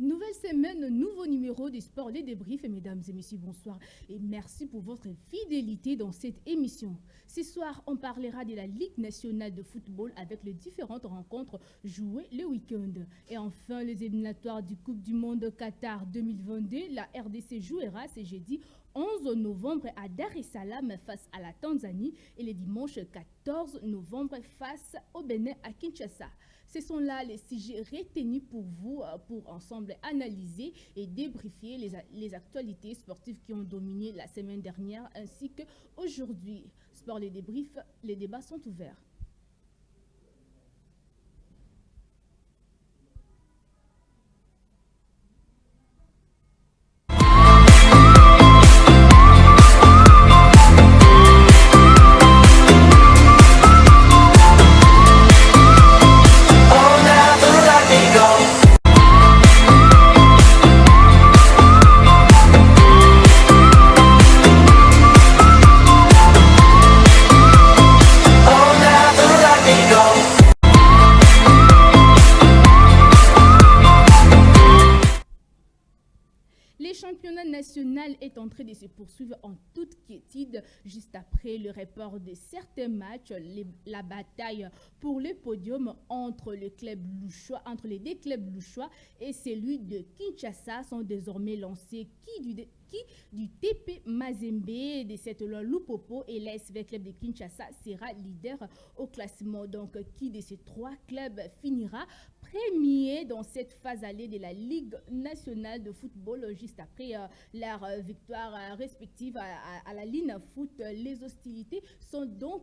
Nouvelle semaine, nouveau numéro du Sport Les Débriefs. Mesdames et messieurs, bonsoir et merci pour votre fidélité dans cette émission. Ce soir, on parlera de la Ligue nationale de football avec les différentes rencontres jouées le week-end. Et enfin, les éliminatoires du Coupe du Monde Qatar 2022. La RDC jouera ce jeudi 11 novembre à Dar es Salaam face à la Tanzanie et le dimanche 14 novembre face au Bénin à Kinshasa. Ce sont là les sujets retenus pour vous, pour ensemble analyser et débriefer les actualités sportives qui ont dominé la semaine dernière ainsi qu'aujourd'hui. Sport les débriefs, les débats sont ouverts. National est en train de se poursuivre en toute quiétude juste après le report de certains matchs. La bataille pour le podium entre les deux clubs louchois et celui de Kinshasa sont désormais lancés. Qui du TP Mazembe de cette Lupopo et l'ASV Club de Kinshasa sera leader au classement. Donc, qui de ces trois clubs finira premier dans cette phase allée de la Ligue nationale de football juste après leur victoire respective à la Ligne Foot. Les hostilités sont donc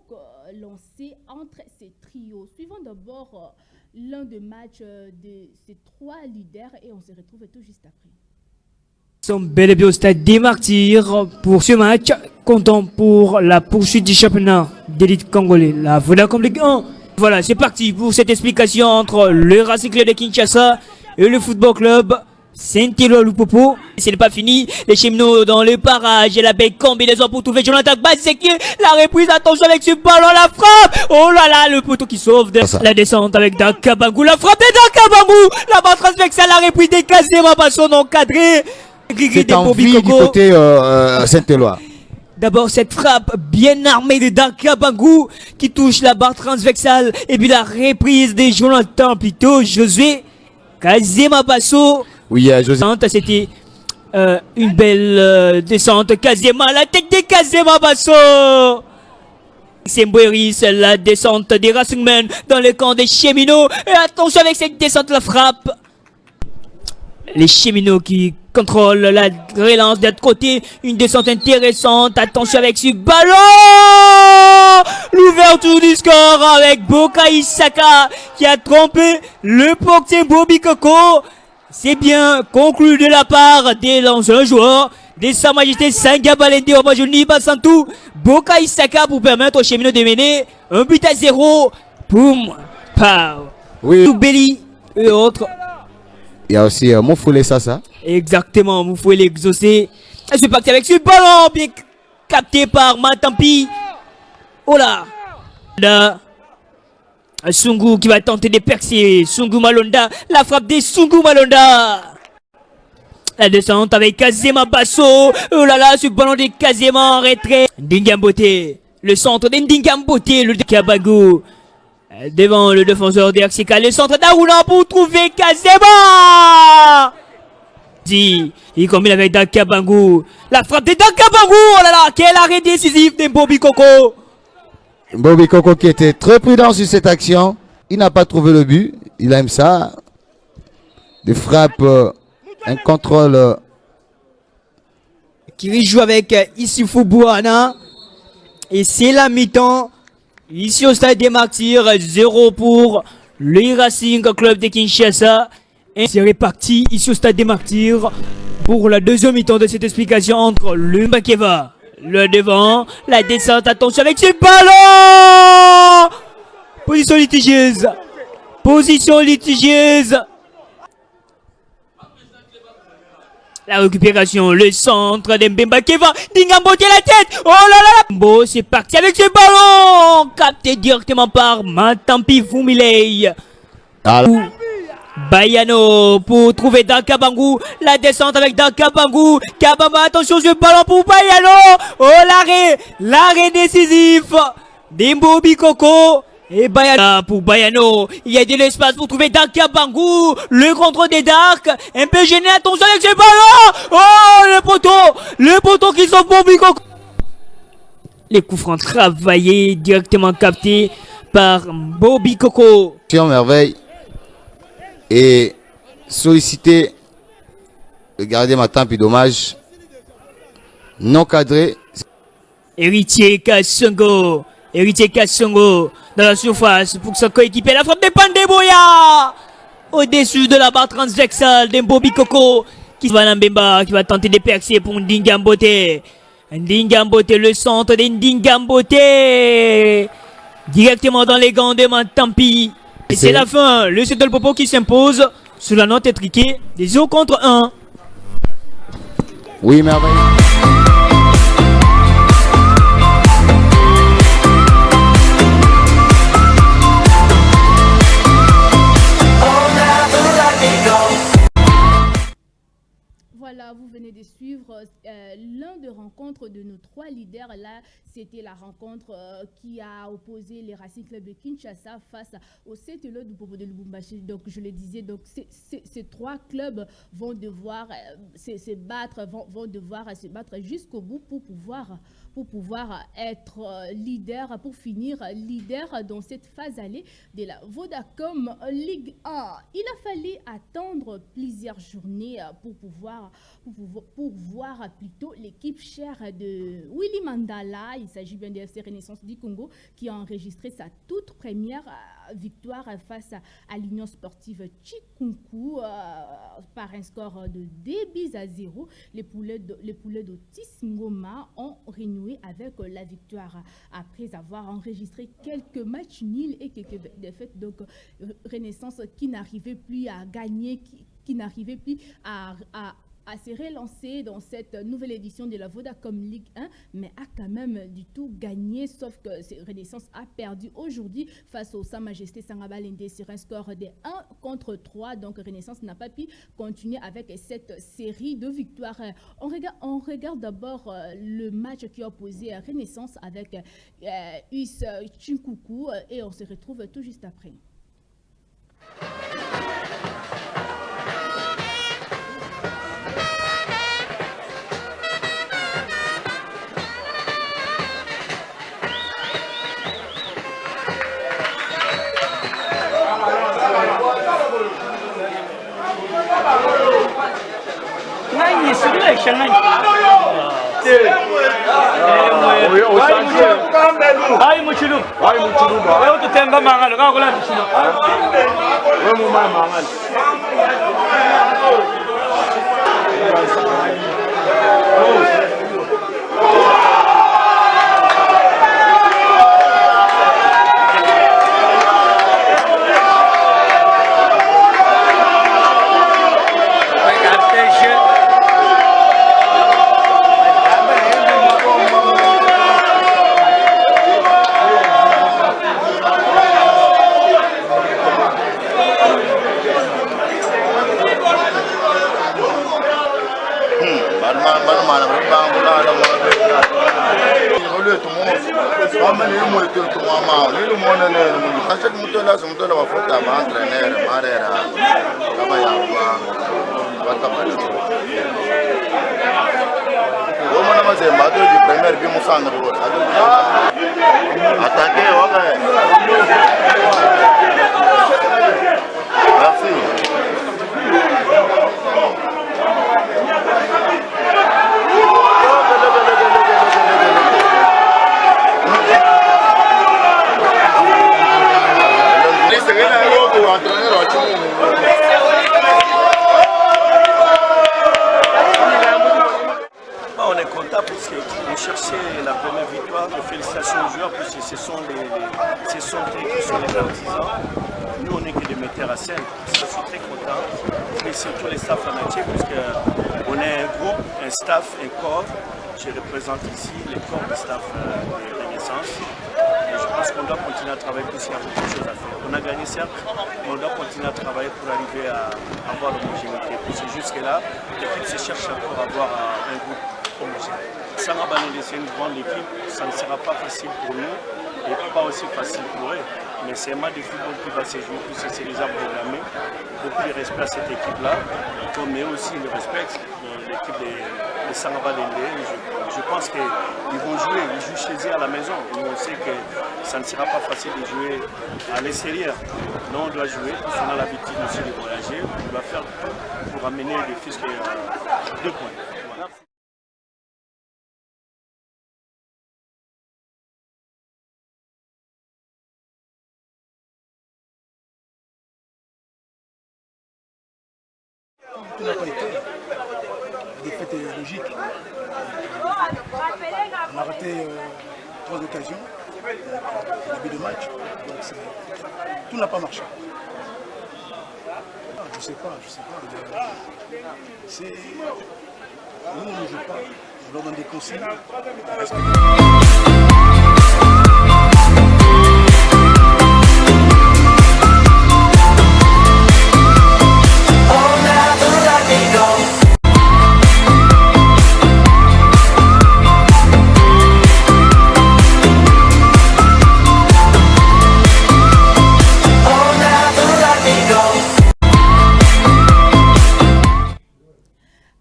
lancées entre ces trios. Suivons d'abord l'un des matchs de ces trois leaders et on se retrouve tout juste après. Nous sommes bel et bien au stade des Martyrs pour ce match, comptant pour la poursuite du championnat d'élite congolais, la Vodacom Ligue 1. Voilà, c'est parti pour cette explication entre le Racing Club de Kinshasa et le Football Club Saint-Éloi Lupopo. Ce n'est pas fini, les cheminots dans le parage et la belle combinaison pour trouver Jonathan Bazeki. La reprise, attention avec ce ballon, la frappe. Oh là là, le poteau qui sauve la descente avec Dakabangou. La frappe de Dakabangou. La balle transversale, la reprise des Kazema Basson encadré. C'est en vie du côté Saint-Éloi. D'abord cette frappe bien armée de Dakabangou qui touche la barre transversale. Et puis la reprise de Jonathan plutôt Josué Kazema Basso. Oui, José. C'était une belle descente. Kazema, la tête de Kazema Basso. C'est Mbouéris, la descente des Racingmen dans le camp des cheminots. Et attention avec cette descente, la frappe. Les cheminots qui contrôlent la relance de l'autre côté. Une descente intéressante. Attention avec ce ballon. L'ouverture du score avec Boka Isaka qui a trompé le portier Bobby Koko. C'est bien conclu de la part des lanceurs joueurs de Sa Majesté Sanga Balende Obajoni Basantou. Boka Isaka pour permettre aux cheminots de mener 1-0. Boum. Pow. Oui. Toubeli et autres. Il y a aussi Moufoulé Sassa. Exactement, Moufoulé exaucé. Et c'est parti avec ce ballon bien capté par Matampi. Oh là. Là. Sungu qui va tenter de percer. Sungu Malonda. La frappe de Sungu Malonda. La descente avec Kazema Basso. Oh là là, ce ballon de Kazema en retrait. Dingambote. Le centre d'Ndingambote, le Kabangu. Devant le défenseur d'RCK, le centre d'Aouna pour trouver Kazema. Il combine avec Dakabangu. La frappe de Dakabangu. Oh là là, quel arrêt décisif de Bobby Coco. Bobby Coco qui était très prudent sur cette action. Il n'a pas trouvé le but. Il aime ça. Des frappes, un contrôle. Qui joue avec Issoufou Bouana. Et c'est la mi-temps. Ici au stade des Martyrs, 0 pour le Racing Club de Kinshasa. Et c'est reparti ici au stade des Martyrs pour la deuxième mi-temps de cette explication entre le Mbakeva, le devant, la descente, attention avec ce ballon. Position litigieuse. Position litigieuse. La récupération, le centre d'Mbemba Keva, Dingambote la tête, oh là là là. Bon, c'est parti avec ce ballon, capté directement par Matampi Fumilei. Bayano pour trouver Dakabangu, la descente avec Dakabangu, Kabamba, attention ce ballon pour Bayano, oh l'arrêt décisif d'Mbobi Coco. Et Bayano pour Bayano, il y a de l'espace pour trouver Dakabangu, le contrôle des Dark, un peu gêné, attention avec ce ballon, oh le poteau qui sauve Bobby Coco. Les coups francs travaillés, directement captés par Bobby Coco. Merveille. Et solliciter le gardien Matampi, dommage. Non cadré. Héritier Kassongo dans la surface pour son coéquipier. La frappe de Pandeboya au-dessus de la barre transversale d'Mbobi Coco qui va Nambemba, qui va tenter de percer pour Ndingambote. Ndingambote, le centre d'Ndingambote directement dans les gants de Matampi. Et c'est la fin. Le Seattle Popo qui s'impose sur la note étriquée des 0 contre 1. Oui, merveille. Voilà, vous venez de suivre l'un des rencontres de nos 3 leaders. Là, c'était la rencontre qui a opposé les Racing Club de Kinshasa face au CTLO du Popo de Lubumbashi. Donc, je le disais, donc ces 3 clubs vont devoir se battre jusqu'au bout pour pouvoir être leader, pour finir leader dans cette phase allée de la Vodacom Ligue 1. Il a fallu attendre plusieurs journées pour voir plutôt l'équipe chère de Willy Mandela. Il s'agit bien de FC Renaissance du Congo qui a enregistré sa toute première victoire face à l'Union sportive Chikunku par un score de 2-0. Les poulets d'Otis Ngoma ont renoué avec la victoire après avoir enregistré quelques matchs nuls et quelques défaites. Donc Renaissance qui n'arrivait plus à gagner, qui n'arrivait plus à se relancer dans cette nouvelle édition de la Vodacom Ligue 1, mais a quand même du tout gagné, sauf que Renaissance a perdu aujourd'hui face au Sa Majesté Sangabalende sur un score de 1 contre 3. Donc Renaissance n'a pas pu continuer avec cette série de victoires. On regarde d'abord le match qui a opposé Renaissance avec US Chinkuku et on se retrouve tout juste après. le tout le monde. Comme les mots tout le monde, les mots, à chaque moto là, c'est moto là, va faire ta main, entraîner, marrer, là-bas, va t'appeler. Au moins, on a des bateaux du premier but, Moussa André. Attaquer, ouais. Merci. On est content puisqu'on cherchait la première victoire. Félicitations aux joueurs puisque ce sont les artisans. Nous, on n'est que des metteurs à scène. Je suis très content. Et surtout les staffs amatiers puisqu'on est un groupe, un staff, un corps. Je représente ici les corps du staff de Renaissance. Et je pense qu'on doit continuer à travailler puisqu'il y a beaucoup de choses à faire. On a gagné certes, mais on doit continuer à travailler pour arriver à avoir l'homogénéité. Puisque jusque-là, l'équipe se cherche encore à avoir un groupe homogène. Sangabane, c'est une grande équipe, ça ne sera pas facile pour nous et pas aussi facile pour eux. Mais c'est un match de football qui va se jouer puisque c'est déjà programmé. Beaucoup de respect à cette équipe-là, comme eux aussi le respectent, l'équipe de Sangabane. Je pense qu'ils vont jouer, ils jouent chez eux à la maison. Et on sait que ça ne sera pas facile de jouer à l'extérieur. Non, on doit jouer, puisqu'on a l'habitude aussi de voyager. On va faire tout pour amener les fils de 2 points. Voilà. Tout n'a pas été. La défaite est logique. On a raté 3 occasions au début de match. Donc tout n'a pas marché. Je sais pas. Nous, on ne joue pas. On leur donne des consignes.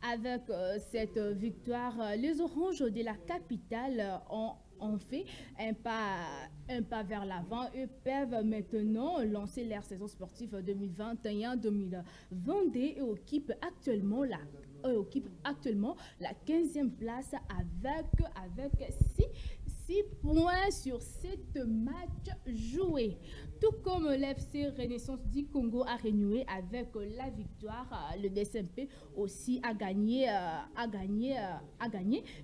Avec cette victoire, les Oranges de la capitale ont fait un pas vers l'avant et peuvent maintenant lancer leur saison sportive 2021-2022 et occupent actuellement la 15e place avec 6 points sur 7 matchs joués. Tout comme l'FC Renaissance du Congo a renoué avec la victoire, le DSMP aussi a gagné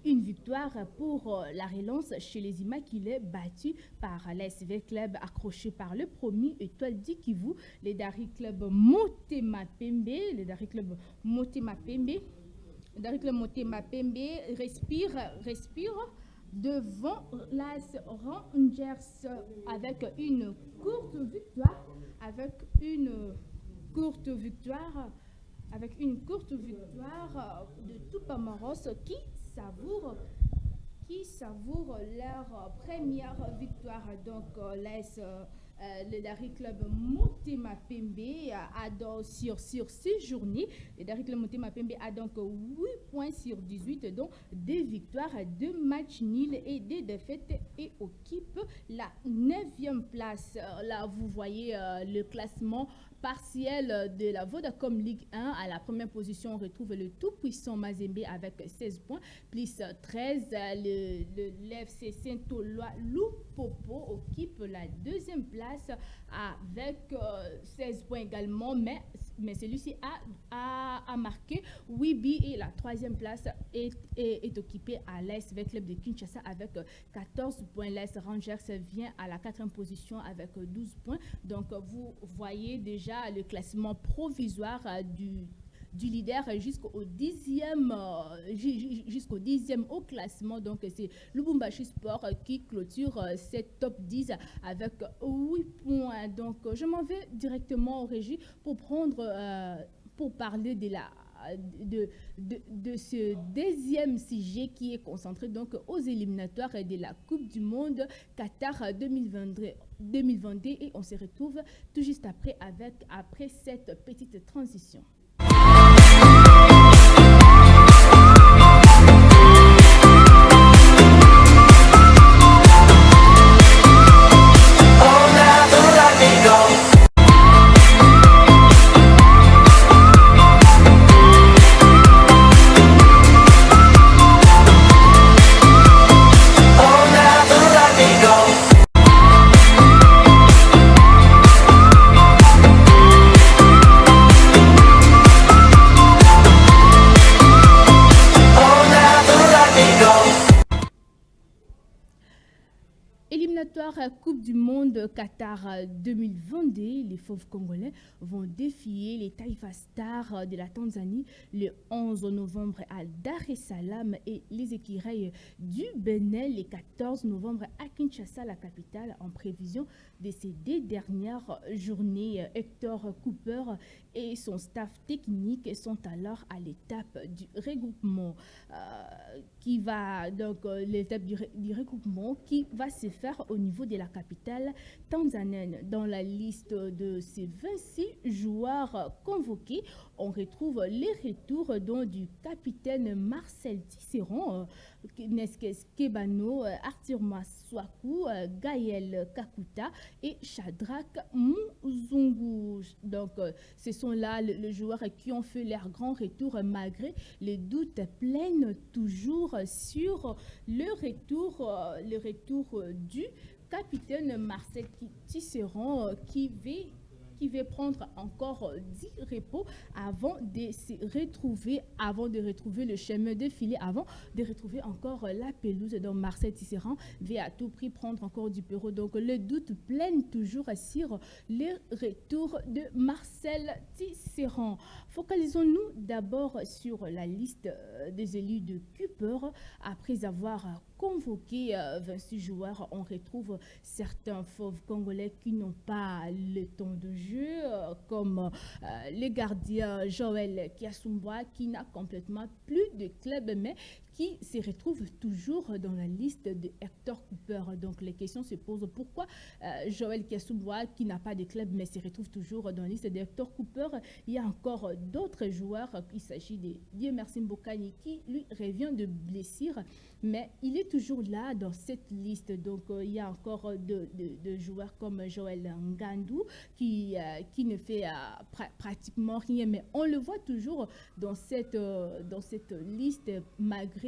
une victoire pour la relance chez les Immaculés, battu par l'ASV Club accroché par le premier Étoile du Kivu, les Dari Club Motema Pembe respire devant l'AS Rangers avec une courte victoire de Tupamaros qui savoure leur première victoire. Donc le Dari Club Motema Pembe a donc sur 6 journées, le Dari Club Motema Pembe a donc 8 points sur 18, dont 2 victoires, 2 matchs nuls et 2 défaites et occupe la 9e place. Là, vous voyez le classement partiel de la Vodacom Ligue 1. À la première position, on retrouve le tout-puissant Mazembe avec 16 points, plus 13. L'FC Saint-Olois Loupopo occupe la 2e place avec 16 points également, mais celui-ci a marqué 8 buts et la 3e place est occupée à l'ASV Club de Kinshasa avec 14 points. L'AS Rangers vient à la 4e position avec 12 points. Donc, vous voyez déjà le classement provisoire du leader jusqu'au 10e au classement. Donc c'est Lubumbashi Sport qui clôture cette top 10 avec 8 points. Donc je m'en vais directement au régie pour parler de la de ce deuxième sujet qui est concentré donc aux éliminatoires de la Coupe du Monde Qatar 2022 et on se retrouve tout juste après cette petite transition. Coupe du Monde Qatar 2022, les fauves congolais vont défier les Taifa Stars de la Tanzanie le 11 novembre à Dar es Salaam et les écureuils du Bénin le 14 novembre à Kinshasa, la capitale, en prévision de ces 2 dernières journées. Hector Cooper et son staff technique sont alors à l'étape du regroupement l'étape du regroupement qui va se faire au niveau de la capitale tanzanienne. Dans la liste de ces 26 joueurs convoqués, on retrouve les retours du capitaine Marcel Tisserand, Neskes Kebano, Arthur Maswaku, Gaël Kakuta et Shadrach Muzungu. Donc, ce sont là les joueurs qui ont fait leur grand retour malgré les doutes pleins toujours sur le retour du capitaine Marcel Tisserand qui va prendre encore 10 repos avant de se retrouver, le chemin de filet, avant de retrouver encore la pelouse. Donc Marcel Tisserand va à tout prix prendre encore du bureau. Donc le doute plein toujours sur le retour de Marcel Tisserand. Focalisons-nous d'abord sur la liste des élus de Cooper. Après avoir convoqué 26 joueurs, on retrouve certains fauves congolais qui n'ont pas le temps de jeu, comme le gardien Joël Kiasumba qui n'a complètement plus de club mais qui se retrouve toujours dans la liste de Hector Cooper. Donc les questions se posent, pourquoi Joël Kiasumba qui n'a pas de club mais se retrouve toujours dans la liste de Hector Cooper? Il y a encore d'autres joueurs, il s'agit de Dieu merci Mbokani qui lui revient de blessure mais il est toujours là dans cette liste. Donc il y a encore de joueurs comme Joël Ngandou qui ne fait pratiquement rien mais on le voit toujours dans cette liste malgré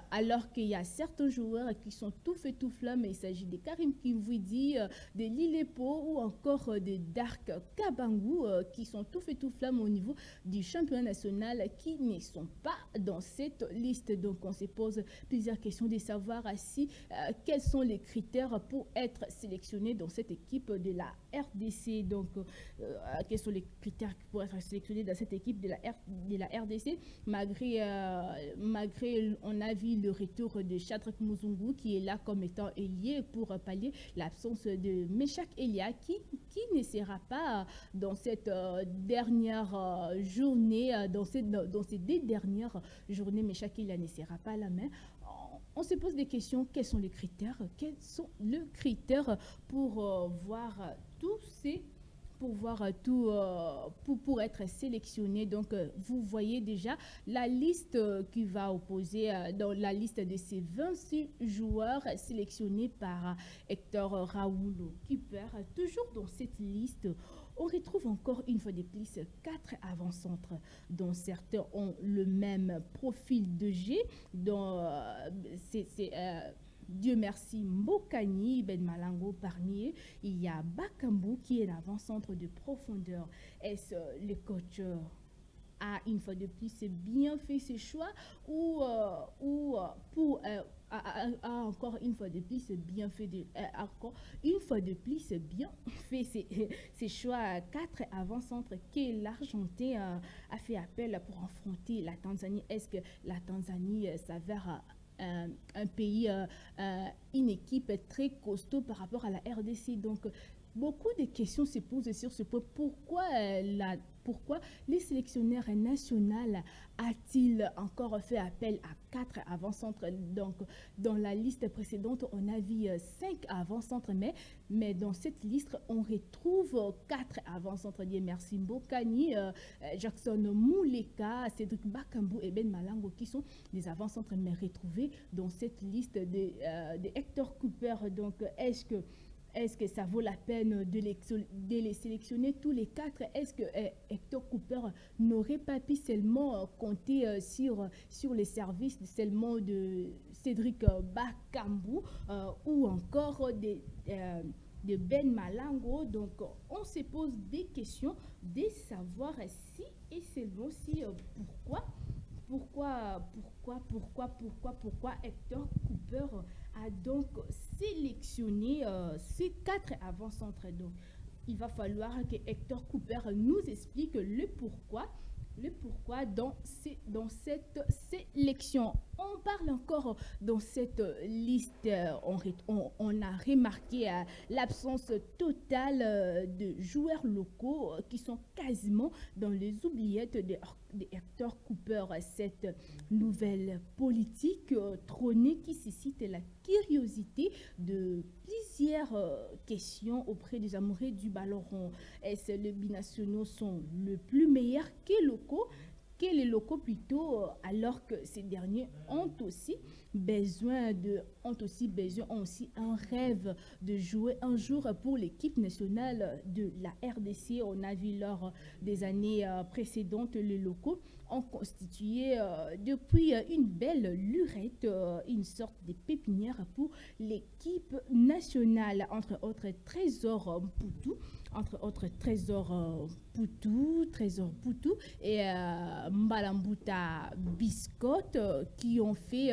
alors qu'il y a certains joueurs qui sont tout fait tout flamme. Il s'agit de Karim Kivouidi, de Lilepo ou encore de Dark Kabangou qui sont tout fait tout flamme au niveau du championnat national qui ne sont pas dans cette liste. Donc on se pose plusieurs questions de savoir quels sont les critères pour être sélectionné dans cette équipe de la RDC. Donc quels sont les critères pour être sélectionné dans cette équipe de la RDC malgré on a vu le retour de Shadrach Muzungu qui est là comme étant ailier pour pallier l'absence de Meshak Elia qui ne sera pas dans cette dernière journée, dans ces 2 dernières journées. Meshak Elia ne sera pas là, mais on se pose des questions. Quels sont les critères? Quels sont les critères pour voir tous ces pour être sélectionné? Donc vous voyez déjà la liste qui va opposer dans la liste de ces 26 joueurs sélectionnés par Hector Raoul Cooper. Toujours dans cette liste, on retrouve encore une fois de plus 4 avant-centres dont certains ont le même profil de jeu. Dieu merci Mbokani, Ben Malango parmi eux. Il y a Bakambu qui est l'avant-centre de profondeur. Est-ce le coach a une fois de plus bien fait ses choix ou a encore une fois de plus bien fait ses choix? 4 avant-centres que l'Argentin a fait appel pour affronter la Tanzanie. Est-ce que la Tanzanie s'avère un pays, une équipe très costaud par rapport à la RDC? Donc beaucoup de questions se posent sur ce point. Pourquoi la pourquoi les sélectionneurs nationaux a-t-il encore fait appel à 4 avant-centres? Donc, dans la liste précédente, on a vu 5 avant-centres, mais dans cette liste, on retrouve 4 avant-centres. Merci Mbokani, Jackson Mouleka, Cédric Bakambu et Ben Malango, qui sont des avant-centres, mais retrouvés dans cette liste de Hector Cooper. Donc, est-ce que ça vaut la peine de les sélectionner tous les 4? Est-ce que Hector Cooper n'aurait pas pu seulement compter sur les services seulement de Cédric Bakambu ou encore de Ben Malango? Donc, on se pose des questions de savoir si et seulement si pourquoi Hector Cooper a donc sélectionné ces 4 avant-centres. Donc, il va falloir que Hector Cooper nous explique le pourquoi dans cette sélection. On parle encore dans cette liste, on a remarqué l'absence totale de joueurs locaux qui sont quasiment dans les oubliettes de Hector Cooper. Cette nouvelle politique trônée qui suscite la curiosité de plusieurs questions auprès des amoureux du ballon rond. Est-ce que les binationaux sont le plus meilleurs que les locaux plutôt, alors que ces derniers ont aussi un rêve de jouer un jour pour l'équipe nationale de la RDC. On a vu lors des années précédentes, les locaux ont constitué depuis une belle lurette, une sorte de pépinière pour l'équipe nationale, entre autres Trésor Poutou et Mbalambuta Biscotte qui ont fait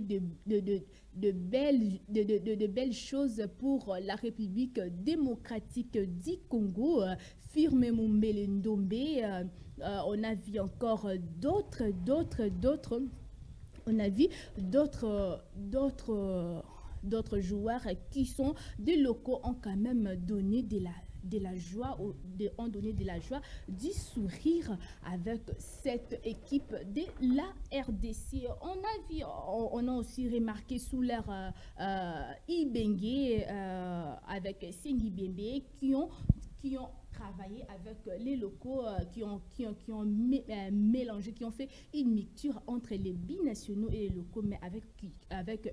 de belles choses pour la République démocratique du Congo. Firme Mumbele Ndombe, on a vu encore d'autres joueurs qui sont des locaux ont quand même donné de la joie du sourire avec cette équipe de la RDC. On a aussi remarqué sous l'ère Ibengue avec Sengi Bembe qui ont travaillé avec les locaux, qui ont mélangé, qui ont fait une mixture entre les binationaux et les locaux, mais avec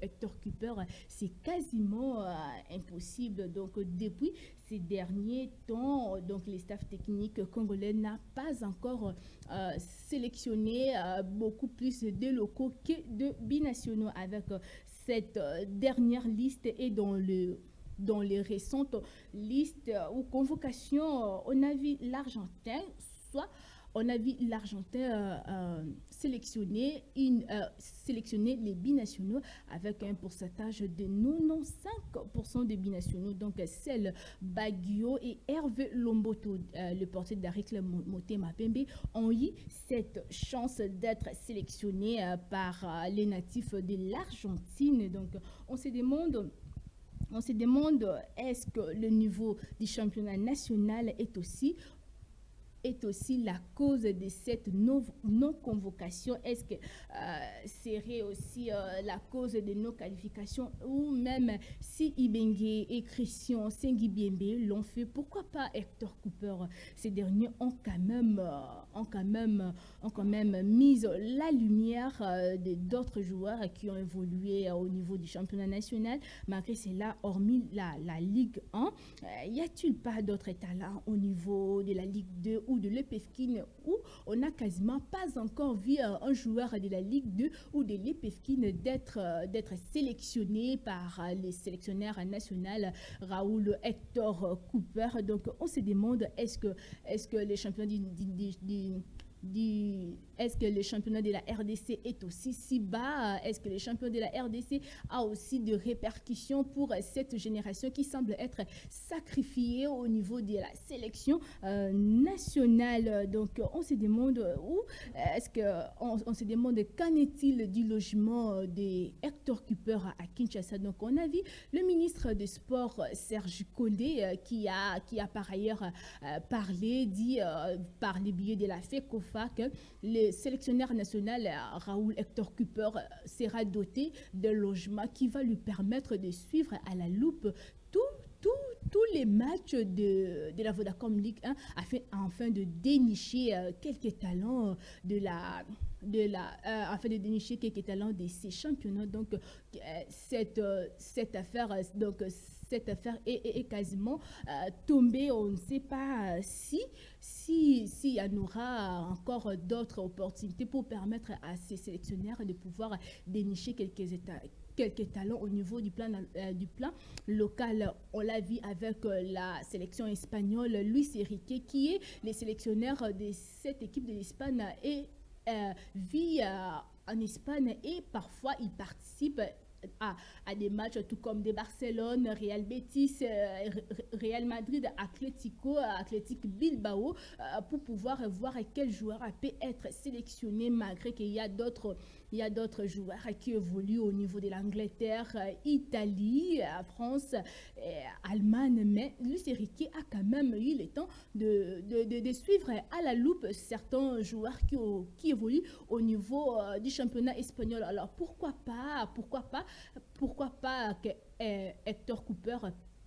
Hector Cooper, c'est quasiment impossible. Donc, depuis ces derniers temps, donc les staffs techniques congolais n'a pas encore sélectionné beaucoup plus de locaux que de binationaux. Avec cette dernière liste et dans les récentes listes ou convocations, on a vu l'Argentin, sélectionner les binationaux avec un pourcentage de 95% de binationaux. Donc, celle Baguio et Hervé Lomboto, le portier d'Aricle Motema Pembe, ont eu cette chance d'être sélectionnés par les natifs de l'Argentine. Donc, on se demande, est-ce que le niveau du championnat national est aussi la cause de cette non-convocation? Est-ce que serait aussi la cause de nos qualifications? Ou même si Ibengue et Christian Sengi Biembe l'ont fait, pourquoi pas Hector Cooper? Ces derniers ont quand même mis la lumière d'autres joueurs qui ont évolué au niveau du championnat national. Malgré cela, hormis la Ligue 1, y a-t-il pas d'autres talents au niveau de la Ligue 2 ou de l'EPFKIN, où on n'a quasiment pas encore vu un joueur de la Ligue 2 ou de l'EPFKIN d'être sélectionné par les sélectionneurs nationaux Raoul Hector Cooper? Donc on se demande, est-ce que les champions est-ce que le championnat de la RDC est aussi si bas? Est-ce que le championnat de la RDC a aussi de répercussions pour cette génération qui semble être sacrifiée au niveau de la sélection nationale? Donc, on se demande où est-ce que on se demande qu'en est-il du logement de Hector Cooper à Kinshasa? Donc, on a vu le ministre des Sports Serge Condé qui a par ailleurs dit par les billets de la FECOFA que le sélectionneur national Raoul Hector Cooper sera doté de logements qui va lui permettre de suivre à la loupe tous les matchs de la Vodacom Ligue 1 afin de dénicher quelques talents afin de dénicher quelques talents de ces championnats. Donc cette affaire est quasiment tombée. On ne sait pas s'il y en aura encore d'autres opportunités pour permettre à ces sélectionnaires de pouvoir dénicher quelques talents au niveau du plan local. On l'a vu avec la sélection espagnole, Luis Enrique, qui est le sélectionneur de cette équipe de l'Espagne et vit en Espagne et parfois il participe à des matchs tout comme de Barcelone, Real Betis, Real Madrid, Athletic Bilbao pour pouvoir voir quel joueur peut être sélectionné malgré qu'il y a d'autres joueurs qui évoluent au niveau de l'Angleterre, Italie, France, Allemagne, mais Luis Enrique a quand même eu le temps de suivre à la loupe certains joueurs qui évoluent au niveau du championnat espagnol. Alors pourquoi pas que Hector Cooper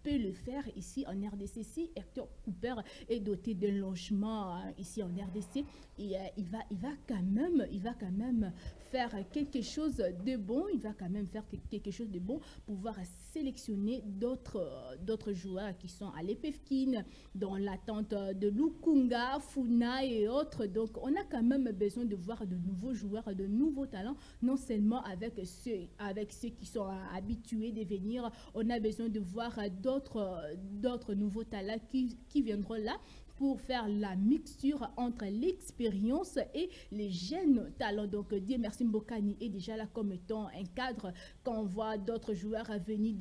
peut le faire ici en RDC? Si Hector Cooper est doté de logement ici en RDC, il va quand même faire quelque chose de bon. Il va quand même faire quelque chose de bon, pouvoir sélectionner d'autres joueurs qui sont à l'EPFKIN, dans l'attente de Lukunga, Funa et autres. Donc on a quand même besoin de voir de nouveaux joueurs, de nouveaux talents, non seulement avec ceux qui sont habitués de venir. On a besoin de voir d'autres nouveaux talents qui viendront là pour faire la mixture entre l'expérience et les jeunes talents. Donc, Dieu merci, Mbokani est déjà là comme étant un cadre. Quand on voit d'autres joueurs venir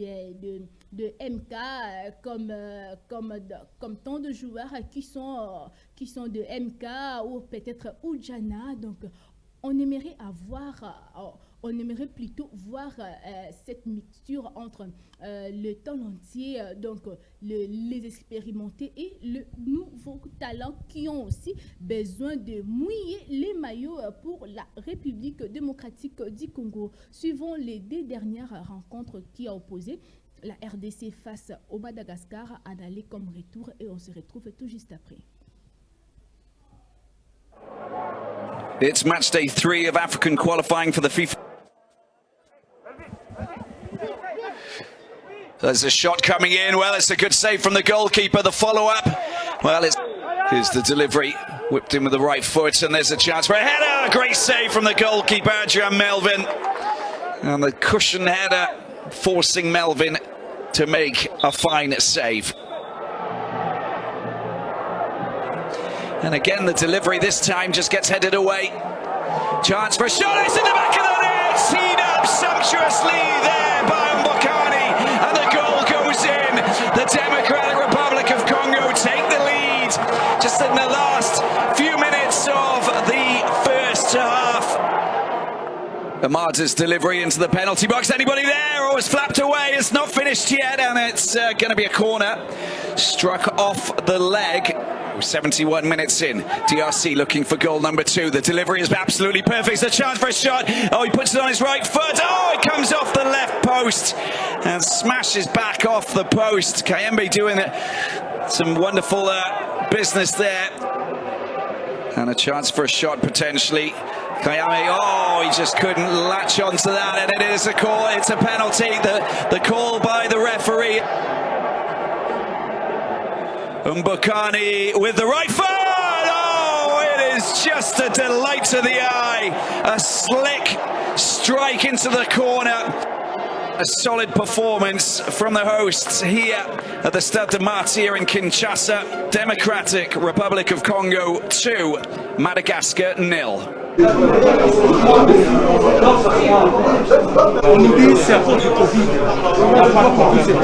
de MK, comme tant de joueurs qui sont de MK ou peut-être Oudjana. Donc, on aimerait plutôt voir cette mixture entre le talentier, donc les expérimentés et le nouveau talent qui ont aussi besoin de mouiller les maillots pour la République démocratique du Congo. Suivant les 2 dernières rencontres qui ont opposé la RDC face au Madagascar, à aller comme retour, et on se retrouve tout juste après. It's match day 3 of African qualifying for the FIFA. There's a shot coming in. Well, it's a good save from the goalkeeper. The follow-up. Well, here's the delivery. Whipped in with the right foot, and there's a chance for a header. Great save from the goalkeeper, Adrian Melvin. And the cushion header forcing Melvin to make a fine save. And again, the delivery this time just gets headed away. Chance for a shot, it's in the back of the net! Teed up sumptuously there by Mbokani, and the goal goes in. The Democratic Republic of Congo take the lead just in the last few minutes of the first half. Amada's delivery into the penalty box. Anybody there? Oh, it's flapped away. It's not finished yet, and it's going to be a corner. Struck off the leg. 71 minutes in. DRC looking for goal number 2. The delivery is absolutely perfect. It's a chance for a shot. Oh, he puts it on his right foot. Oh, it comes off the left post and smashes back off the post. Kayembe doing some wonderful business there. And a chance for a shot potentially. Kayame, oh, he just couldn't latch onto that, and it is a call. It's a penalty. The call by the referee. Mbokani with the right foot. Oh, it is just a delight to the eye. A slick strike into the corner. A solid performance from the hosts here at the Stade de Martyr in Kinshasa. Democratic Republic of Congo 2, Madagascar 0. On nous dit c'est à cause du Covid. On n'a pas compris cette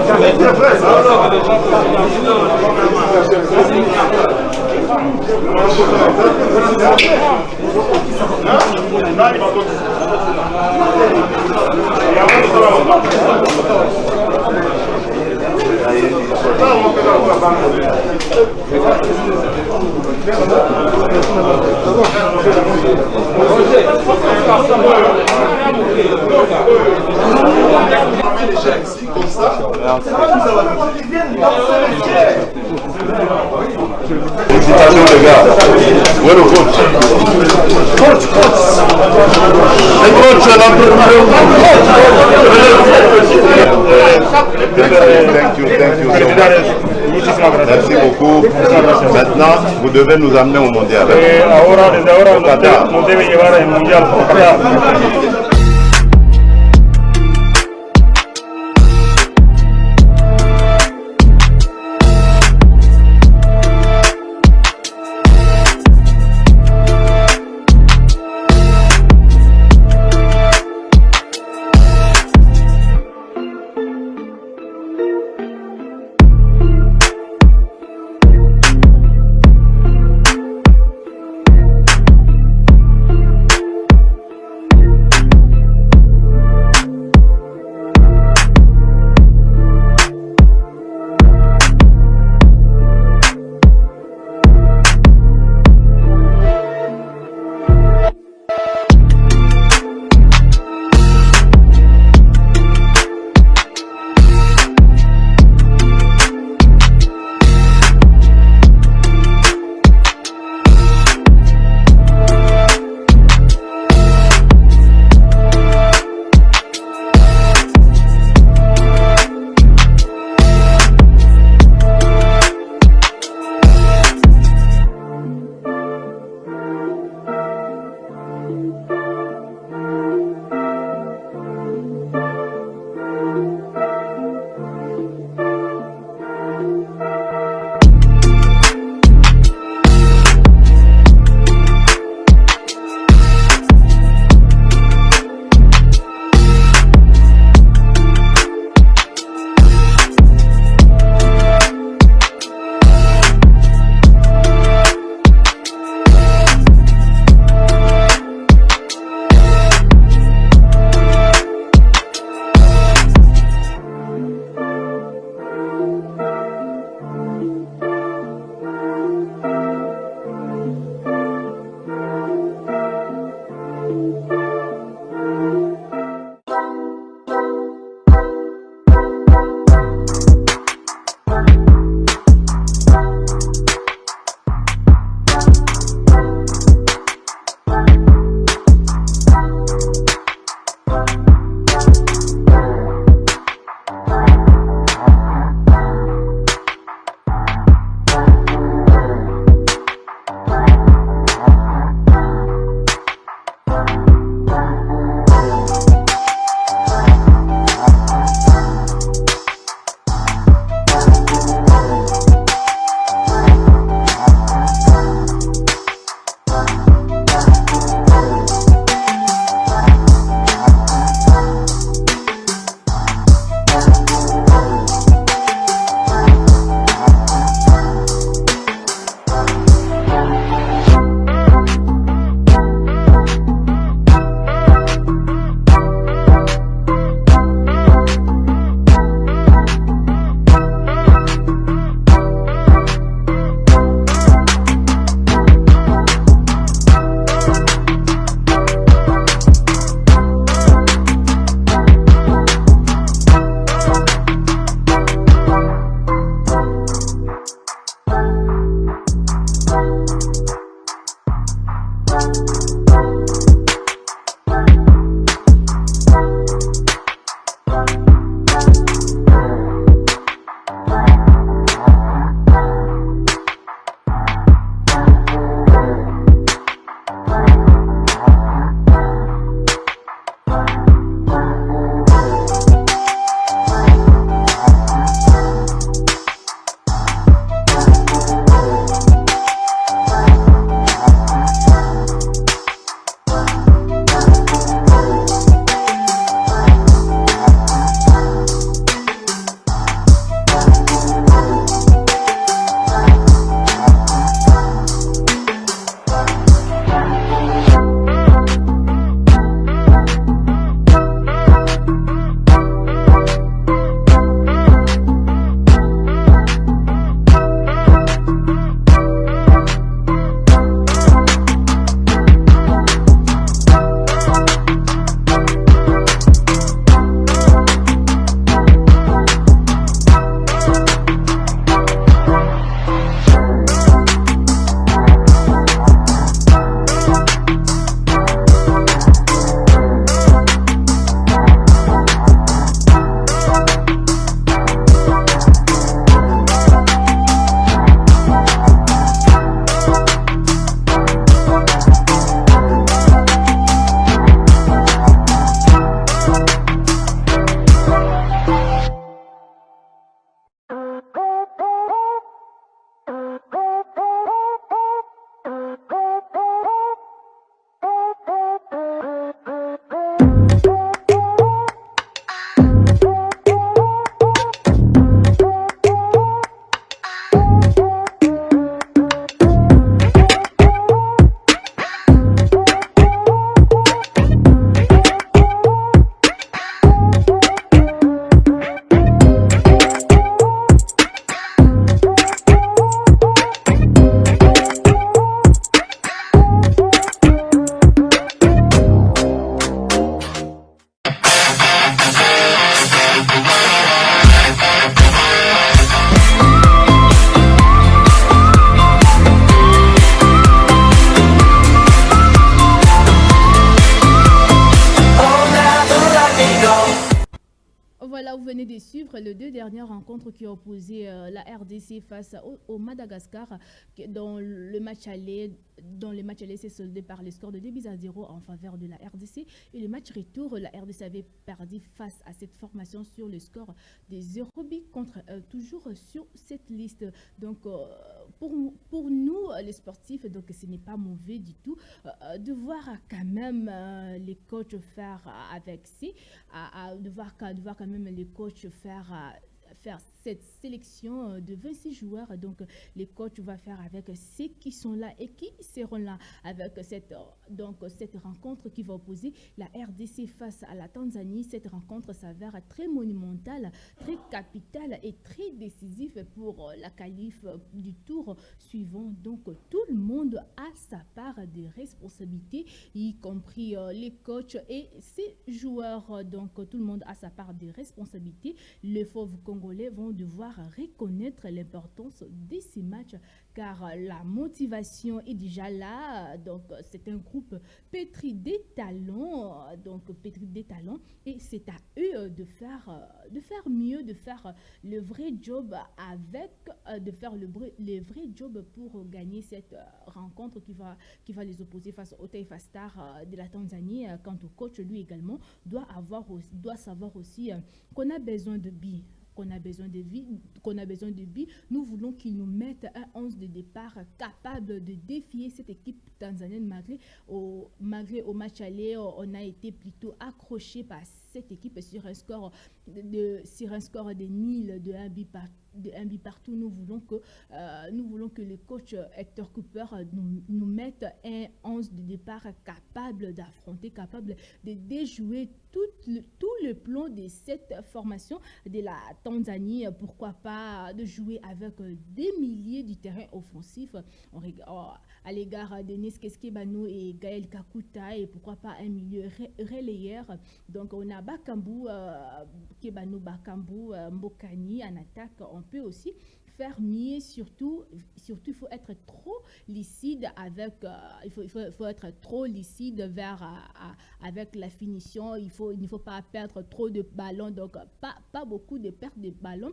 Félicitations les gars. Où est le coach? Coach. Le coach, Thank you so much. Merci beaucoup. Maintenant, vous devez nous amener au mondial. Au Qatar. de suivre les 2 dernières rencontres qui ont opposé la RDC face au Madagascar. Dans le match aller, s'est soldé par le score de 2-0 en faveur de la RDC. Et le match retour, la RDC avait perdu face à cette formation sur le score des 0 buts contre toujours sur cette liste. Donc, pour nous, les sportifs, donc ce n'est pas mauvais du tout de voir quand même les coachs faire avec de voir quand même les coachs faire cette sélection de 26 joueurs. Donc, les coachs vont faire avec ceux qui sont là et qui seront là avec cette rencontre qui va opposer la RDC face à la Tanzanie. Cette rencontre s'avère très monumentale, très capitale et très décisive pour la qualif du tour suivant. Donc, tout le monde a sa part de responsabilité, y compris les coachs et ces joueurs. Donc, tout le monde a sa part de responsabilité. Les fauves congolais vont devoir reconnaître l'importance de ces matchs car la motivation est déjà là. Donc, c'est un groupe pétri des talents, et c'est à eux de faire mieux, de faire le vrai job le vrai job pour gagner cette rencontre qui va les opposer face au Taifa Stars de la Tanzanie. Quant au coach, lui également, doit savoir aussi qu'on a besoin de billes. Qu'on a besoin de billes. Nous voulons qu'ils nous mettent un 11 de départ capable de défier cette équipe tanzanienne malgré au match aller, on a été plutôt accroché par cette équipe sur un score de nil de 1 but partout. Nous voulons que le coach Hector Cooper nous mette un 11 de départ capable d'affronter, capable de déjouer tout le plan de cette formation de la Tanzanie. Pourquoi pas de jouer avec des milliers du terrain offensif à l'égard de Neskeske Bano et Gaël Kakuta, et pourquoi pas un milieu relayeur. Donc on a Bakambu, Kebano Bakambu, Mbokani en attaque. On peut aussi faire mieux, surtout il faut être trop lucide avec il faut être trop lucide avec la finition. Il ne faut pas perdre trop de ballons, donc pas beaucoup de pertes de ballons,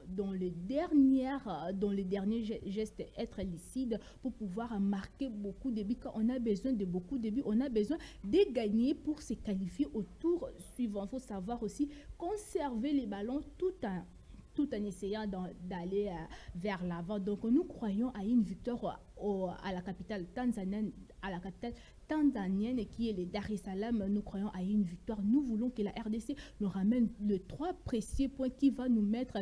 dans les derniers gestes, être lucide pour pouvoir marquer beaucoup de buts. Quand on a besoin de beaucoup de buts, on a besoin de gagner pour se qualifier au tour suivant. Il faut savoir aussi conserver les ballons tout en essayant d'aller vers l'avant. Donc nous croyons à une victoire à la capitale tanzanienne qui est le Dar es Salaam. Nous croyons à une victoire. Nous voulons que la RDC nous ramène les 3 précieux points qui va nous mettre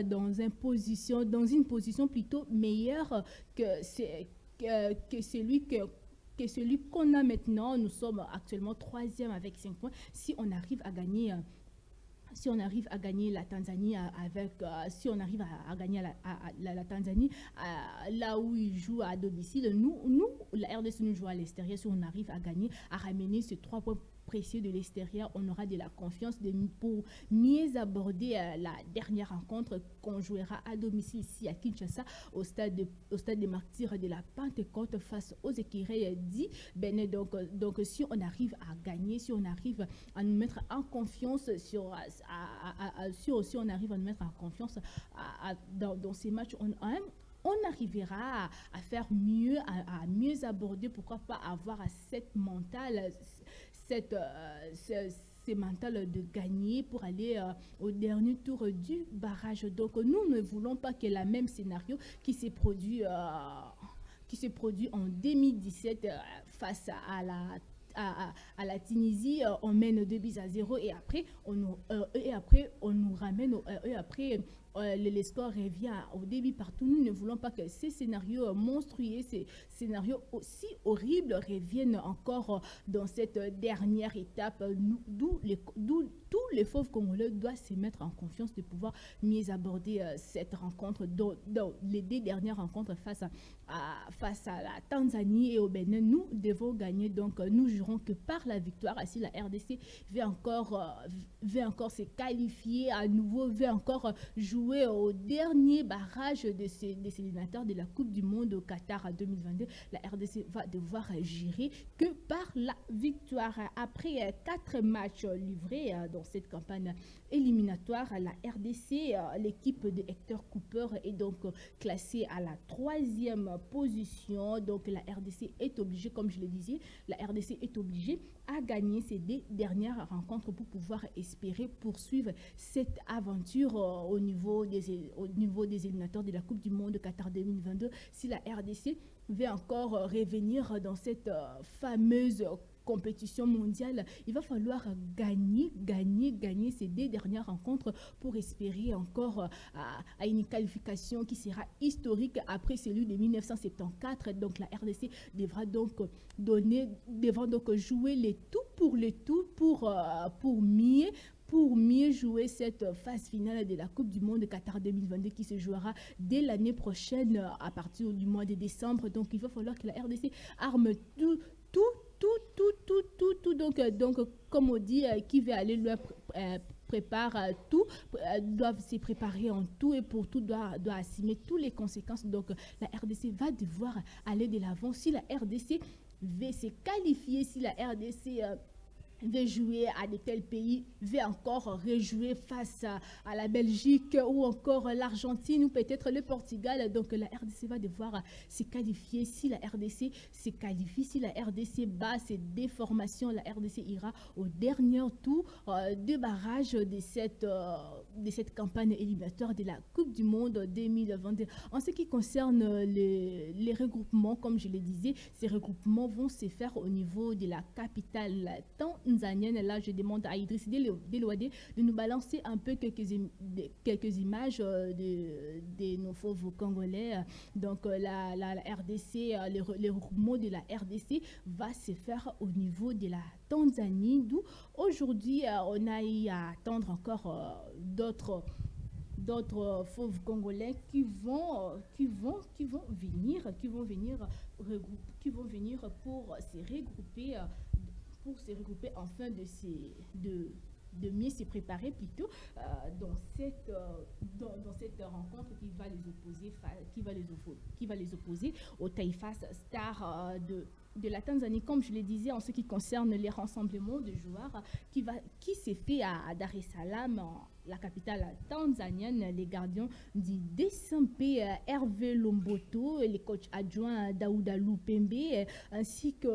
dans une position plutôt meilleure que celui qu'on a maintenant. Nous sommes actuellement 3e avec 5 points. Si on arrive à gagner la Tanzanie si on arrive à gagner la Tanzanie là où ils jouent à domicile, nous la RDC nous joue à l'extérieur. Si on arrive à ramener ces 3 points précieux de l'extérieur, on aura de la confiance pour mieux aborder la dernière rencontre qu'on jouera à domicile ici à Kinshasa au stade des martyrs de la Pentecôte face aux Équirés dit Bénin. Donc si on arrive à gagner, si on arrive à nous mettre en confiance dans ces matchs, on arrivera à faire mieux, à mieux aborder, pourquoi pas avoir cette mentale, c'est mental de gagner pour aller au dernier tour du barrage. Donc nous ne voulons pas que le même scénario qui s'est produit en 2017 face à la Tunisie. On mène 2-0 et après on nous ramène le score revient au début partout. Nous ne voulons pas que ces scénarios monstrueux, ces scénarios aussi horribles reviennent encore dans cette dernière étape. D'où tous les fauves congolais doivent se mettre en confiance de pouvoir mieux aborder cette rencontre. Dans les 2 dernières rencontres face à la Tanzanie et au Bénin, nous devons gagner. Donc nous jurons que par la victoire, si la RDC veut encore se qualifier à nouveau, veut encore jouer jouer au dernier barrage des éliminatoires de la Coupe du Monde au Qatar à 2022, la RDC va devoir gérer que par la victoire. Après 4 matchs livrés dans cette campagne éliminatoire, la RDC, l'équipe de Hector Cooper est donc classée à la 3e position. Donc la RDC est obligée, comme je le disais, la RDC est obligée à gagner ces 2 dernières rencontres pour pouvoir espérer poursuivre cette aventure au niveau des éliminatoires de la Coupe du Monde Qatar 2022. Si la RDC veut encore revenir dans cette fameuse compétition mondiale, il va falloir gagner ces 2 dernières rencontres pour espérer encore à une qualification qui sera historique après celui de 1974. Donc la RDC devra donc jouer les tout pour mieux jouer cette phase finale de la Coupe du Monde Qatar 2022 qui se jouera dès l'année prochaine à partir du mois de décembre. Donc il va falloir que la RDC arme tout. Donc comme on dit, qui veut aller loin prépare tout, doivent se préparer en tout et pour tout doit assumer toutes les conséquences. Donc la RDC va devoir aller de l'avant. Si la RDC veut se qualifier, si la RDC veut jouer à de tels pays, veut encore rejouer face à la Belgique ou encore l'Argentine ou peut-être le Portugal. Donc la RDC va devoir se qualifier. Si la RDC se qualifie, si la RDC bat ces 2 formations, la RDC ira au dernier tour de barrage de cette campagne éliminatoire de la Coupe du Monde 2022. En ce qui concerne les regroupements, comme je le disais, ces regroupements vont se faire au niveau de la capitale tanzanienne. Là, je demande à Idriss Delouadé de nous balancer un peu quelques images de nos fauves congolais. Donc, la RDC, le regroupement de la RDC va se faire au niveau de la Tanzanie, d'où aujourd'hui, on a eu à attendre encore d'autres fauves congolais qui vont venir pour se regrouper afin de mieux se préparer plutôt dans cette rencontre qui va les opposer au Taifa Star de la Tanzanie. Comme je le disais, en ce qui concerne les rassemblements de joueurs qui s'est fait à Dar es Salaam, la capitale tanzanienne, les gardiens du DSMP Hervé Lomboto, les coachs adjoints Daouda Lupembe, ainsi que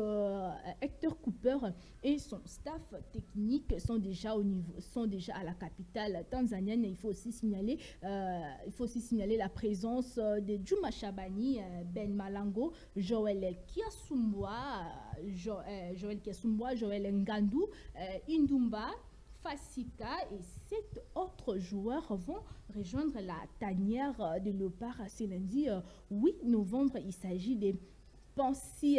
Hector Cooper et son staff technique sont déjà à la capitale tanzanienne. Il faut aussi signaler la présence de Juma Shabani, Ben Malango, Joël Kiasumbwa, Joël Ngandou, Indumba, Fasika et 7 autres joueurs vont rejoindre la tanière de Léopard ce lundi 8 novembre. Il s'agit des Pensy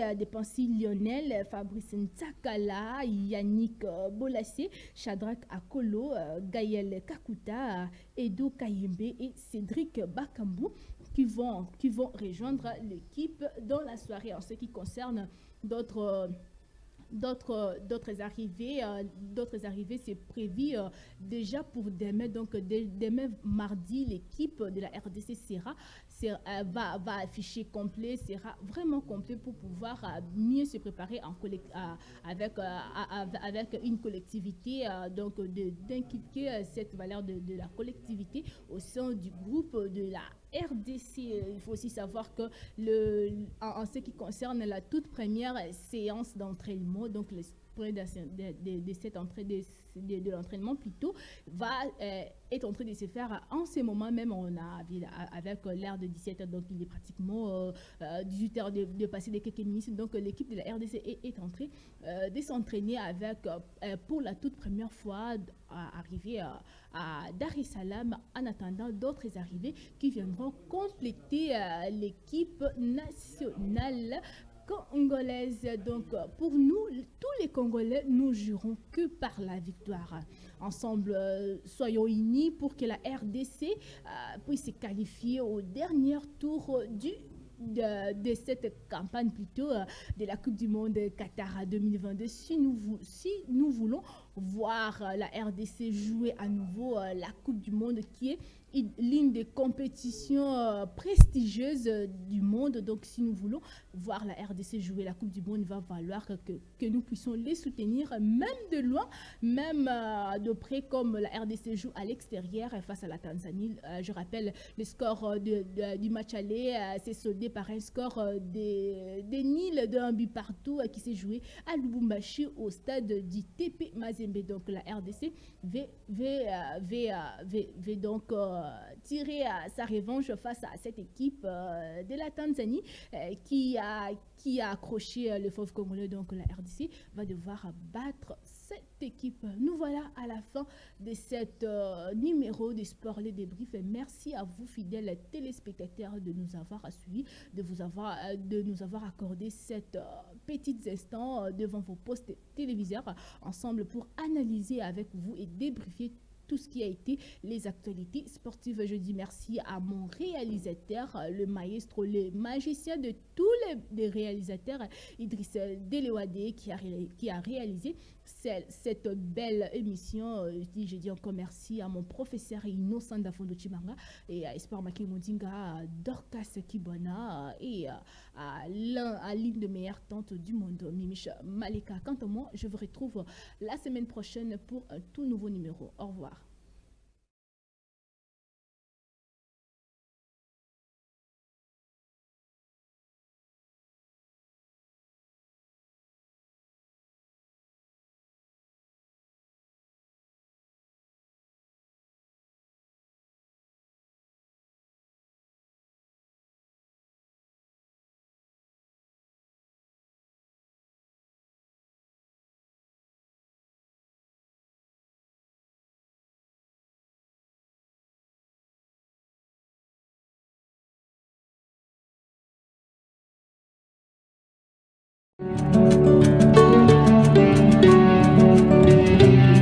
Lionel, Fabrice Ntakala, Yannick Bolassé, Shadrach Akolo, Gaël Kakuta, Edo Kayembe et Cédric Bakambu qui vont rejoindre l'équipe dans la soirée. En ce qui concerne d'autres arrivées, c'est prévu déjà pour demain. Donc demain mardi, l'équipe de la RDC va afficher complet, sera vraiment complet pour pouvoir mieux se préparer avec une collectivité, donc d'inculquer cette valeur de la collectivité au sein du groupe de la RDC. Il faut aussi savoir que en ce qui concerne la toute première séance d'entraînement, donc de l'entraînement plutôt, va être en train de se faire en ce moment même. On a avec l'heure de 17h, donc il est pratiquement 18h de passer de quelques minutes. Donc l'équipe de la RDC est en train de s'entraîner pour la toute première fois arriver à Dar es Salaam, en attendant d'autres arrivées qui viendront compléter l'équipe nationale congolaise. Donc pour nous, tous les Congolais, nous jurons que par la victoire. Ensemble, soyons unis pour que la RDC puisse se qualifier au dernier tour de cette campagne plutôt de la Coupe du Monde Qatar 2022. Si nous voulons voir la RDC jouer à nouveau la Coupe du Monde qui est l'une des compétitions prestigieuses du monde. Donc si nous voulons voir la RDC jouer la Coupe du Monde, il va falloir que nous puissions les soutenir, même de loin, même de près, comme la RDC joue à l'extérieur face à la Tanzanie. Je rappelle, le score du match aller s'est soldé par un score des nils d'un but partout qui s'est joué à Lubumbashi au stade du TP Mazembe. Donc la RDC va donc tirer sa revanche face à cette équipe de la Tanzanie qui a accroché le fauve congolais. Donc la RDC va devoir battre cette équipe. Nous voilà à la fin de cet numéro de Sport Les Débriefs. Merci à vous, fidèles téléspectateurs, de nous avoir suivis, de nous avoir accordé cet petit instant devant vos postes téléviseurs ensemble pour analyser avec vous et débriefer tout ce qui a été les actualités sportives. Je dis merci à mon réalisateur, le maestro, le magicien de tous les réalisateurs, Idriss Delewade, qui a réalisé cette belle émission. Je dis encore merci à mon professeur Innocent Dafondo Chimanga et à Espoir Makimondinga, à Dorcas Kibona et à l'une de meilleures tantes du monde, Mimish Malika. Quant à moi, je vous retrouve la semaine prochaine pour un tout nouveau numéro. Au revoir. Thank you.